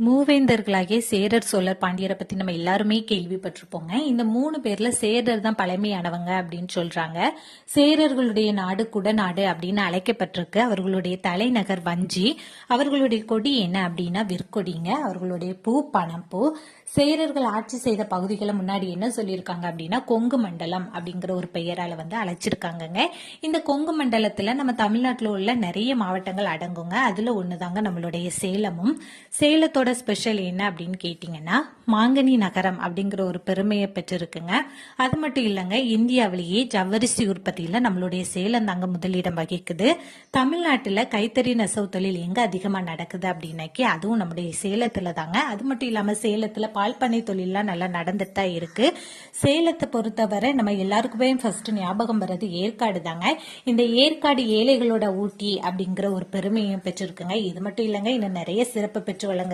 மூவேந்தர்களாகிய சேரர் சோழர் பாண்டியரை பத்தி நம்ம எல்லாருமே கேள்விப்பட்டிருப்போங்க. இந்த 3 பேர்ல சேரர் தான் பழமையானவங்க அப்படின்னு சொல்றாங்க. சேரர்களுடைய நாடு குடநாடு அப்படின்னு அழைக்கப்பட்டிருக்கு. அவர்களுடைய தலைநகர் வஞ்சி. அவர்களுடைய கொடி என்ன அப்படின்னா விற்கொடிங்க. அவர்களுடைய பூ பணப்பூ. சேரர்கள் ஆட்சி செய்த பகுதிகளை முன்னாடி என்ன சொல்லியிருக்காங்க அப்படின்னா கொங்கு மண்டலம் அப்படிங்கிற ஒரு பெயரால அழைச்சிருக்காங்கங்க. இந்த கொங்கு மண்டலத்துல நம்ம தமிழ்நாட்டில் உள்ள நிறைய மாவட்டங்கள் அடங்குங்க. அதுல ஒண்ணுதாங்க நம்மளுடைய சேலமும். சேலத்தோட ஸ்பெஷல் என்ன அப்படின்னு கேட்டீங்கன்னா மாங்கனி நகரம் அப்படிங்கிற ஒரு பெருமையை பெற்றிருக்குங்க. அது மட்டும் இல்லைங்க, இந்தியாவிலேயே ஜவ்வரிசி உற்பத்தியில நம்மளுடைய சேலம் தாங்க முதலிடம் வகிக்குது. தமிழ்நாட்டுல கைத்தறி நெசவு தொழில் எங்க அதிகமா நடக்குது அப்படின்னாக்கி அதுவும் நம்முடைய சேலத்துல தாங்க. அது மட்டும் இல்லாம சேலத்துல பால்பனை தொழிலாம் நல்லா நடந்துட்டு தான் இருக்கு. சேலத்தை பொறுத்தவரை நம்ம எல்லாருக்குமே ஃபர்ஸ்ட் ஞாபகம் வர்றது ஏற்காடு தாங்க. இந்த ஏற்காடு ஏழைகளோட ஊட்டி அப்படிங்கிற ஒரு பெருமையும் பெற்றிருக்குங்க. இது மட்டும் இல்லைங்க, இன்னும் நிறைய சிறப்பு பெற்று வழங்க